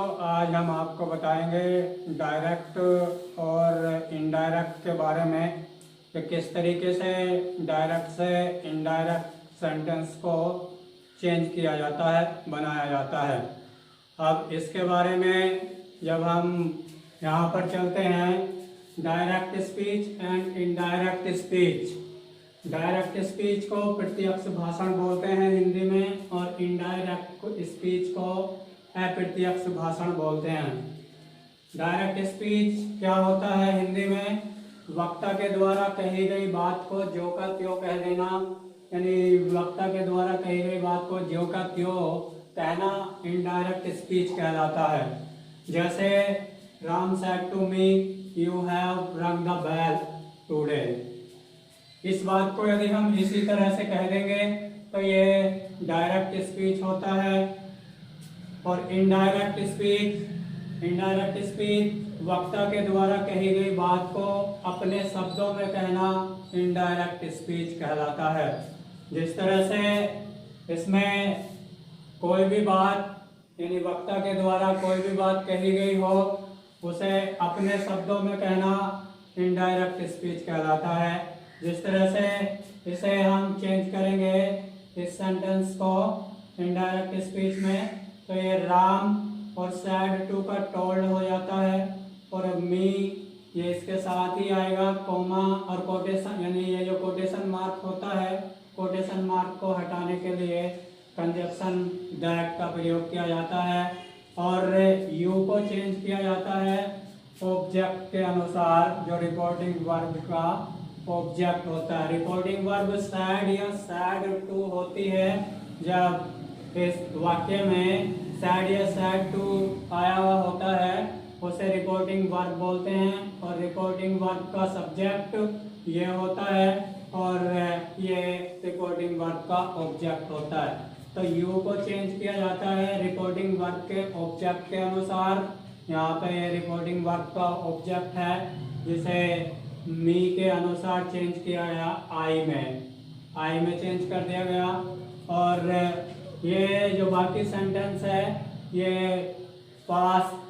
आज हम आपको बताएंगे डायरेक्ट और इनडायरेक्ट के बारे में कि किस तरीके से डायरेक्ट से इनडायरेक्ट सेंटेंस को चेंज किया जाता है, बनाया जाता है। अब इसके बारे में जब हम यहाँ पर चलते हैं, direct speech and indirect speech. Direct speech को प्रत्यक्ष भाषण बोलते हैं हिंदी में, और इनडायरेक्ट स्पीच को अप्रत्यक्ष भाषण बोलते हैं। डायरेक्ट स्पीच क्या होता है हिंदी में? वक्ता के द्वारा कही गई बात को ज्यों का त्यों कह देना, यानी वक्ता के द्वारा कही गई बात को ज्यों का त्यों कहना इनडायरेक्ट स्पीच कहलाता है। जैसे Ram said to me, you have rung the bell today. इस बात को यदि हम इसी तरह से कह देंगे तो ये डायरेक्ट स्पीच होता है। और इनडायरेक्ट स्पीच वक्ता के द्वारा कही गई बात को अपने शब्दों में कहना इनडायरेक्ट स्पीच कहलाता है। जिस तरह से इसमें कोई भी बात, यानी वक्ता के द्वारा कोई भी बात कही गई हो, उसे अपने शब्दों में कहना इनडायरेक्ट स्पीच कहलाता है। जिस तरह से इसे हम चेंज करेंगे इस सेंटेंस को इनडायरेक्ट स्पीच में, तो ये राम और सैड टू का टोल्ड हो जाता है, और मी ये इसके साथ ही आएगा, कोमा और कोटेशन, यानी ये जो कोटेशन मार्क होता है, कोटेशन मार्क को हटाने के लिए कंजक्शन दैट का प्रयोग किया जाता है। और यू को चेंज किया जाता है ऑब्जेक्ट के अनुसार, जो रिपोर्टिंग वर्ब का ऑब्जेक्ट होता है। रिपोर्टिंग वर्ब सैड या सैड टू होती है। जब इस वाक्य में सैड या सैड टू आया हुआ होता है उसे रिपोर्टिंग वर्ब बोलते हैं, और रिपोर्टिंग वर्ब का सब्जेक्ट ये होता है और ये रिपोर्टिंग वर्ब का ऑब्जेक्ट होता है। तो यू को चेंज किया जाता है रिपोर्टिंग वर्ब के ऑब्जेक्ट के अनुसार। यहाँ पे ये रिपोर्टिंग वर्ब का ऑब्जेक्ट है, जिसे मी के अनुसार चेंज किया गया आई में चेंज कर दिया गया। और ये जो बाकी सेंटेंस है ये पास्ट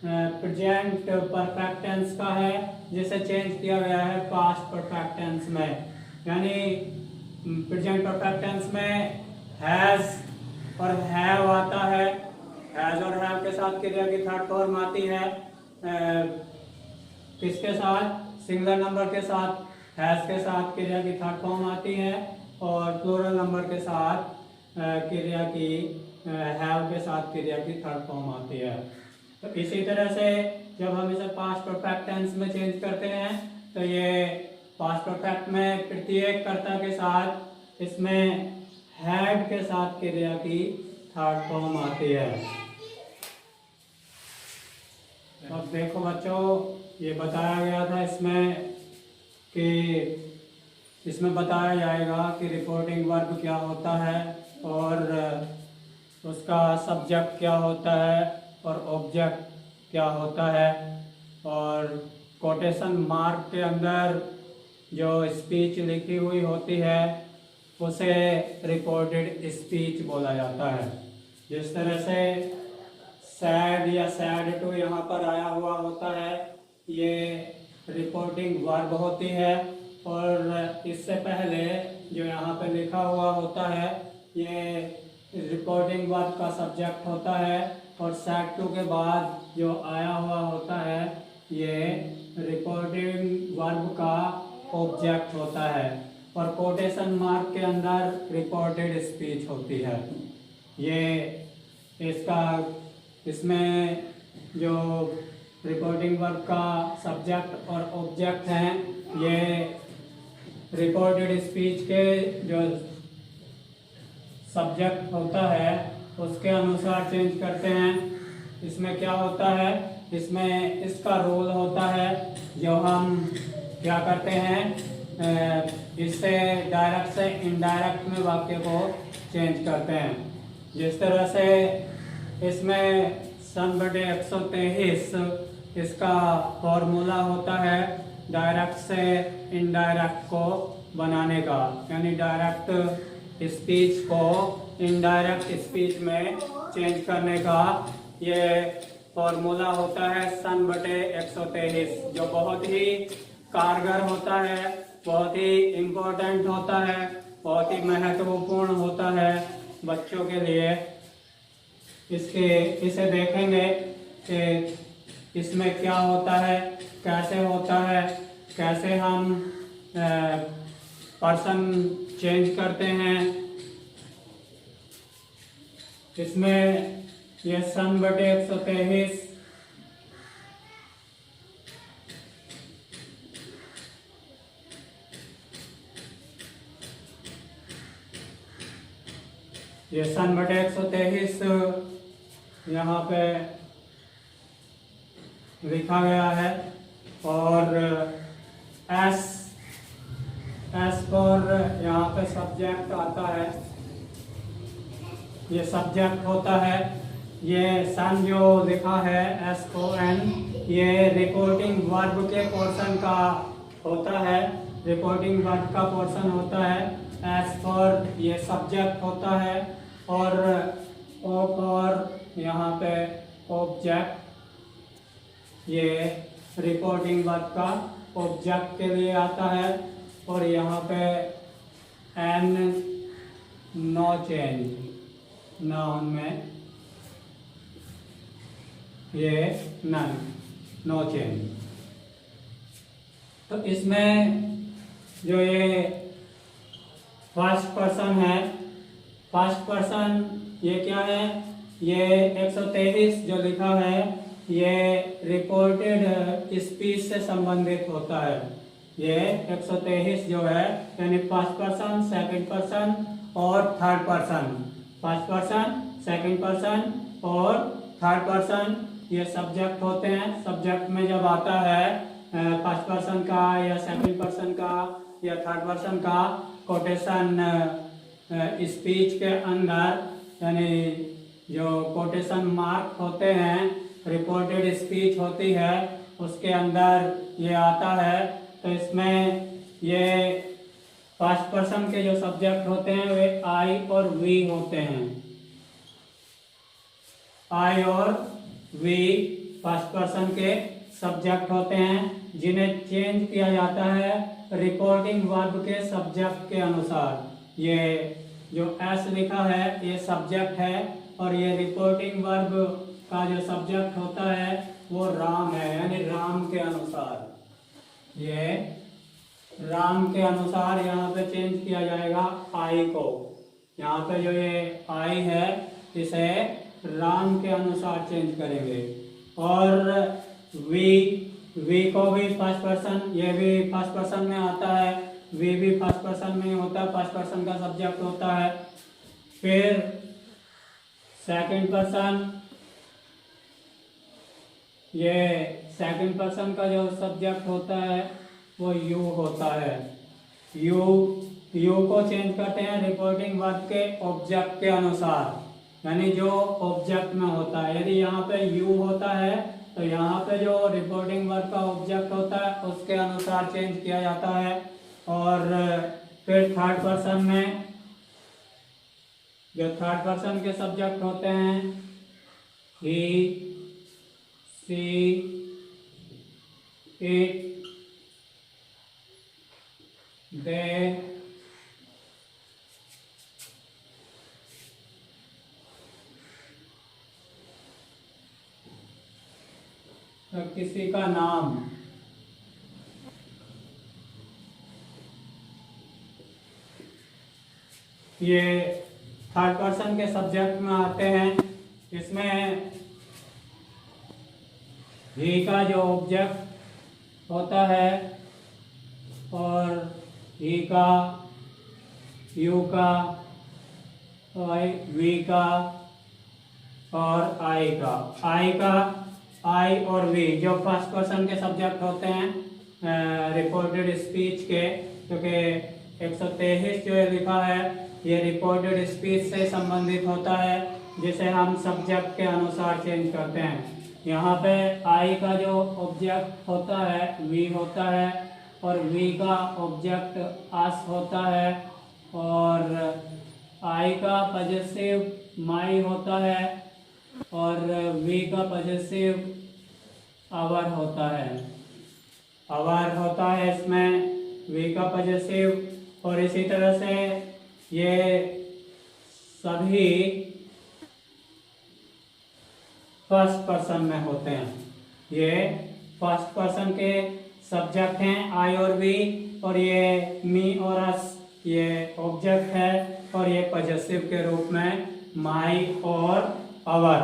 प्रेजेंट परफेक्ट टेंस का है, जिसे चेंज किया गया है पास्ट परफेक्ट टेंस में। यानी प्रेजेंट परफेक्ट टेंस में हैज और हैव आता है। हैज और हैव के साथ क्रिया की थर्ड फॉर्म आती है। किसके साथ? सिंगुलर नंबर के साथ हैज के साथ क्रिया की थर्ड फॉर्म आती है, और प्लूरल नंबर के साथ क्रिया की हैव के साथ क्रिया की थर्ड फॉर्म आती है। तो इसी तरह से जब हम इसे पास्ट परफेक्ट टेंस में चेंज करते हैं तो ये पास्ट परफेक्ट में प्रत्येक कर्ता के साथ इसमें हैड के साथ क्रिया की थर्ड फॉर्म आती है। अब देखो बच्चों, ये बताया गया था इसमें कि इसमें बताया जाएगा कि रिपोर्टिंग वर्ब क्या होता है, और उसका सब्जेक्ट क्या होता है, और ऑब्जेक्ट क्या होता है, और कोटेशन मार्क के अंदर जो स्पीच लिखी हुई होती है उसे रिपोर्टेड स्पीच बोला जाता है। जिस तरह से सैड या सैड टू यहाँ पर आया हुआ होता है, ये रिपोर्टिंग वर्ब होती है, और इससे पहले जो यहाँ पे लिखा हुआ होता है ये रिपोर्टिंग वर्ब का सब्जेक्ट होता है, और सैड टू के बाद जो आया हुआ होता है ये रिपोर्टिंग वर्ब का ऑब्जेक्ट होता है, और कोटेशन मार्क के अंदर रिपोर्टेड स्पीच होती है। ये इसमें जो रिपोर्टिंग वर्ब का सब्जेक्ट और ऑब्जेक्ट हैं, ये रिपोर्टेड स्पीच के जो सब्जेक्ट होता है उसके अनुसार चेंज करते हैं। इसमें क्या होता है, इसमें इसका रोल होता है, जो हम क्या करते हैं, इससे डायरेक्ट से इनडायरेक्ट में वाक्य को चेंज करते हैं। जिस तरह से इसमें सन बटे 123 इसका फॉर्मूला होता है डायरेक्ट से इनडायरेक्ट को बनाने का, यानी डायरेक्ट स्पीच को इनडायरेक्ट स्पीच में चेंज करने का। ये फॉर्मूला होता है सन बटे 123, जो बहुत ही कारगर होता है, बहुत ही इम्पोर्टेंट होता है, बहुत ही महत्वपूर्ण होता है बच्चों के लिए। इसे देखेंगे कि इसमें क्या होता है, कैसे होता है, कैसे हम पर्सन चेंज करते हैं। इसमें ये सन बटे 123 ये सन बटे 123 यहाँ पे लिखा गया है। और एस फॉर यहाँ पे सब्जेक्ट आता है, ये सब्जेक्ट होता है। ये सन जो लिखा है SON, ये रिपोर्टिंग वर्ब के पोर्शन का होता है, रिपोर्टिंग वर्ब का पोर्शन होता है। एस फॉर ये सब्जेक्ट होता है, और O फॉर यहाँ पे ऑब्जेक्ट, ये रिपोर्टिंग वर्ब का ऑब्जेक्ट के लिए आता है। और यहाँ पे N नो चेंज, नाउन में ये नन, नो चेंज। तो इसमें जो ये फर्स्ट पर्सन है, फर्स्ट पर्सन ये क्या है, ये 123 जो लिखा है ये रिपोर्टेड स्पीच से संबंधित होता है। ये 123 जो है यानी फर्स्ट पर्सन, सेकंड पर्सन और third person, first person, second person और थर्ड पर्सन ये सब्जेक्ट होते हैं। सब्जेक्ट में जब आता है फर्स्ट पर्सन का या सेकंड पर्सन का या थर्ड पर्सन का कोटेशन स्पीच के अंदर, यानी जो कोटेशन मार्क होते हैं, रिपोर्टेड स्पीच होती है, उसके अंदर ये आता है। तो इसमें ये फर्स्ट पर्सन के जो सब्जेक्ट होते हैं वे आई और वी होते हैं। आई और वी फर्स्ट पर्सन के सब्जेक्ट होते हैं, जिन्हें चेंज किया जाता है रिपोर्टिंग वर्ब के सब्जेक्ट के अनुसार। ये जो एस लिखा है ये सब्जेक्ट है, और ये रिपोर्टिंग वर्ब का जो सब्जेक्ट होता है वो राम है, यानी राम के अनुसार। ये राम के अनुसार यहाँ पे चेंज किया जाएगा आई को। यहाँ पे जो ये आई है इसे राम के अनुसार चेंज करेंगे। और वी को भी फर्स्ट पर्सन, ये भी फर्स्ट पर्सन में आता है, वी भी फर्स्ट पर्सन में होता है, फर्स्ट पर्सन का सब्जेक्ट होता है। फिर सेकंड पर्सन, ये सेकंड पर्सन का जो सब्जेक्ट होता है वो यू होता है। यू को चेंज करते हैं रिपोर्टिंग वर्ब के ऑब्जेक्ट के अनुसार, यानी जो ऑब्जेक्ट में होता है। यदि यहाँ पे यू होता है तो यहाँ पे जो रिपोर्टिंग वर्ब का ऑब्जेक्ट होता है उसके अनुसार चेंज किया जाता है। और फिर थर्ड पर्सन में जो थर्ड पर्सन के सब्जेक्ट होते हैं ही, सी, इट, दे, तो किसी का नाम, ये थर्ड पर्सन के सब्जेक्ट में आते हैं। इसमें ही का जो ऑब्जेक्ट होता है, और ही का, यू का, वी का और आई का, आई और वी जो फर्स्ट पर्सन के सब्जेक्ट होते हैं रिपोर्टेड स्पीच के, क्योंकि 123 जो लिखा है ये रिपोर्टेड स्पीच से संबंधित होता है, जिसे हम सब्जेक्ट के अनुसार चेंज करते हैं। यहाँ पे आई का जो ऑब्जेक्ट होता है वी होता है, और वी का ऑब्जेक्ट अस होता है, और आई का पॉजेसिव माई होता है, और वी का पॉजेसिव आवर होता है, आवर होता है इसमें वी का पॉजेसिव। और इसी तरह से ये सभी फर्स्ट पर्सन में होते हैं। ये फर्स्ट पर्सन के सब्जेक्ट हैं आई और वी, और ये मी और अस ये ऑब्जेक्ट है, और ये पॉजेसिव के रूप में माई और अवर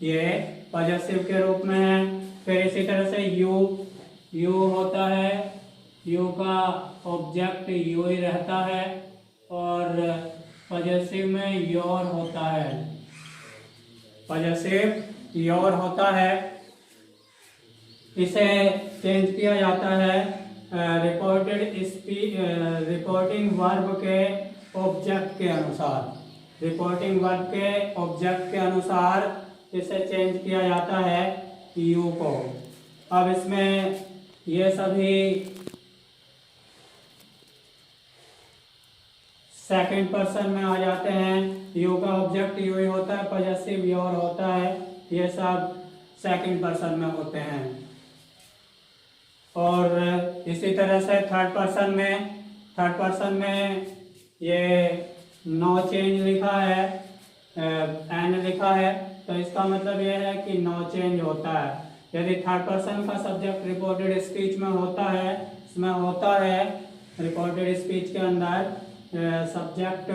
ये पॉजेसिव के रूप में है। फिर इसी तरह से यू होता है, यू का ऑब्जेक्ट यू ही रहता है, और पॉजेसिव में योर होता है, पॉजेसिव योर होता है। इसे चेंज किया जाता है रिपोर्टिंग वर्ब के ऑब्जेक्ट के अनुसार, रिपोर्टिंग वर्ब के ऑब्जेक्ट के अनुसार इसे चेंज किया जाता है यू को। अब इसमें ये सभी सेकंड पर्सन में आ जाते हैं। यू का ऑब्जेक्ट यू ही होता है, पॉजेसिव योर होता है, ये सब सेकंड पर्सन में होते हैं। और इसी तरह से थर्ड पर्सन में ये नो चेंज लिखा है, एन लिखा है, तो इसका मतलब ये है कि नो चेंज होता है। यदि थर्ड पर्सन का सब्जेक्ट रिपोर्टेड स्पीच में होता है, इसमें होता है रिपोर्टेड स्पीच के अंदर subject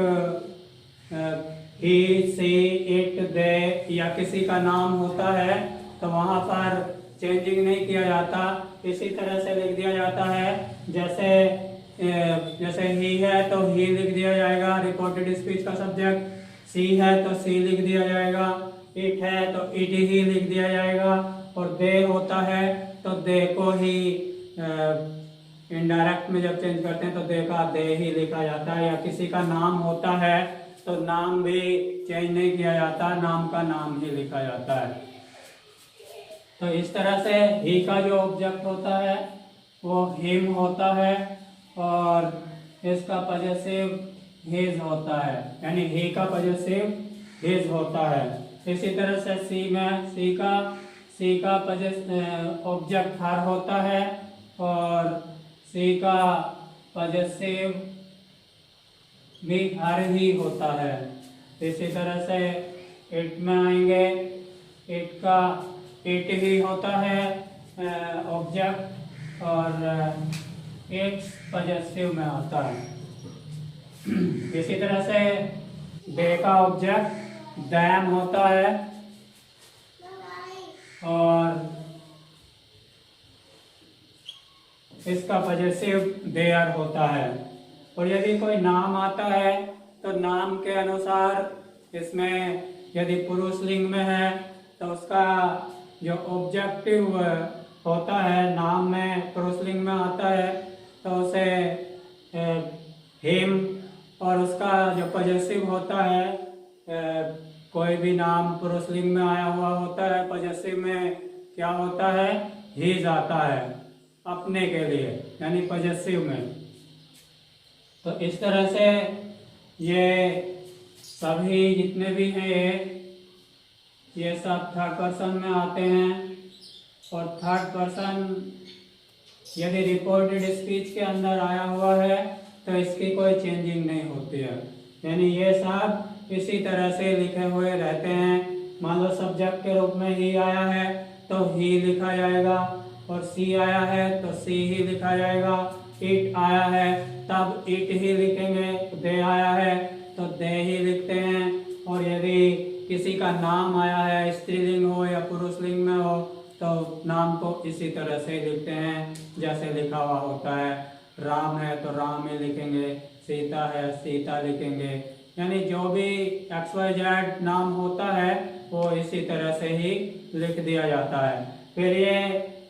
he see it they या किसी का नाम होता है, तो वहाँ पर चेंजिंग नहीं किया जाता, इसी तरह से लिख दिया जाता है। जैसे ही है तो ही लिख दिया जाएगा रिपोर्टेड स्पीच का सब्जेक्ट, सी है तो सी लिख दिया जाएगा, इट है तो इट ही लिख दिया जाएगा, और दे होता है तो दे को ही इनडायरेक्ट में जब चेंज करते हैं तो दे का दे ही लिखा जाता है। या किसी का नाम होता है तो नाम भी चेंज नहीं किया जाता, नाम का नाम ही लिखा जाता है। तो इस तरह से ही का जो ऑब्जेक्ट होता है वो हिम होता है, और इसका पॉजेसिव हिज होता है, यानी ही का पॉजेसिव हिज होता है। इसी तरह से सी का ऑब्जेक्ट हर होता है, और सी का पॉजेसिव भी हर ही होता है। इसी तरह से इट में आएंगे, इट का इट ही होता है ऑब्जेक्ट, और इट्स पॉजेसिव में आता है। इसी तरह से दे का ऑब्जेक्ट दैम होता है, और इसका पॉजेसिव देयर होता है। और यदि कोई नाम आता है तो नाम के अनुसार इसमें यदि पुरुष लिंग में है तो उसका जो ऑब्जेक्टिव होता है नाम में पुरुष लिंग में आता है तो उसे हिम, और उसका जो पॉजेसिव होता है कोई भी नाम पुरुष लिंग में आया हुआ होता है, पॉजेसिव में क्या होता है हिज आता है अपने के लिए, यानी पॉजेसिव में। तो इस तरह से ये सभी जितने भी हैं ये सब थर्ड पर्सन में आते हैं। और थर्ड पर्सन यदि रिपोर्टेड स्पीच के अंदर आया हुआ है तो इसकी कोई चेंजिंग नहीं होती है, यानी ये सब इसी तरह से लिखे हुए रहते हैं। मान लो सब्जेक्ट के रूप में ही आया है तो ही लिखा जाएगा, और सी आया है तो सी ही लिखा जाएगा, इट आया है तब इट ही लिखेंगे, दे आया है तो दे ही लिखते हैं। और यदि किसी का नाम आया है स्त्रीलिंग हो या पुरुष लिंग में हो तो नाम को इसी तरह से लिखते हैं जैसे लिखा हुआ होता है। राम है तो राम ही लिखेंगे, सीता है सीता लिखेंगे, यानी जो भी XYZ नाम होता है वो इसी तरह से ही लिख दिया जाता है। फिर ये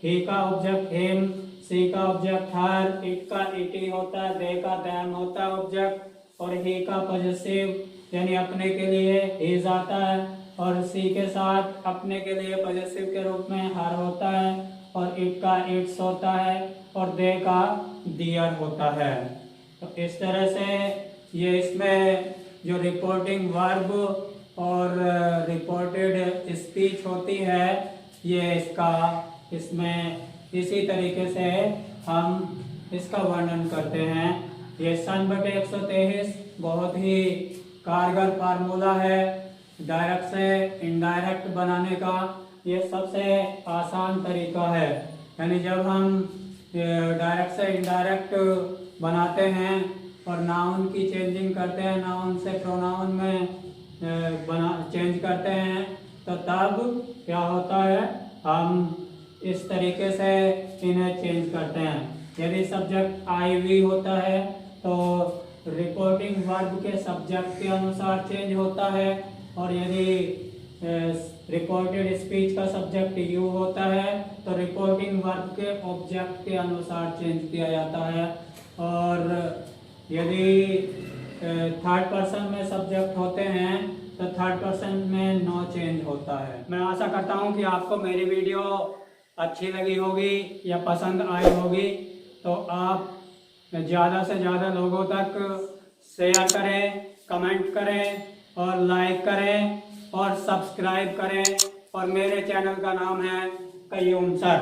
ही का ऑब्जेक्ट हिम, सी का ऑब्जेक्ट हर, इट का इट ही होता है, दे का दैम होता है ऑब्जेक्ट, और ही का पॉजेसिव यानी अपने के लिए हिज आता है, और सी के साथ अपने के लिए पॉजेसिव के रूप में हर होता है, और इट का इट्स होता है, और दे का दियर होता है। तो इस तरह से ये इसमें जो रिपोर्टिंग वर्ब और रिपोर्टेड स्पीच होती है, ये इसमें इसी तरीके से हम इसका वर्णन करते हैं। ये सन/123 बहुत ही कारगर फार्मूला है डायरेक्ट से इनडायरेक्ट बनाने का। ये सबसे आसान तरीका है, यानी जब हम डायरेक्ट से इनडायरेक्ट बनाते हैं और नाउन की चेंजिंग करते हैं, नाउन से प्रोनाउन में चेंज करते हैं, तो तब क्या होता है, हम इस तरीके से इन्हें चेंज करते हैं। यदि सब्जेक्ट IV होता है तो रिपोर्टिंग वर्ब के सब्जेक्ट के अनुसार चेंज होता है, और यदि रिपोर्टेड स्पीच का सब्जेक्ट यू होता है तो रिपोर्टिंग वर्ब के ऑब्जेक्ट के अनुसार चेंज किया जाता है। और यदि थर्ड पर्सन में सब्जेक्ट होते हैं तो थर्ड पर्सन में नो चेंज होता है। मैं आशा करता हूं कि आपको मेरी वीडियो अच्छी लगी होगी या पसंद आई होगी, तो आप ज़्यादा से ज़्यादा लोगों तक शेयर करें, कमेंट करें और लाइक करें और सब्सक्राइब करें। और मेरे चैनल का नाम है कय्यूम सर।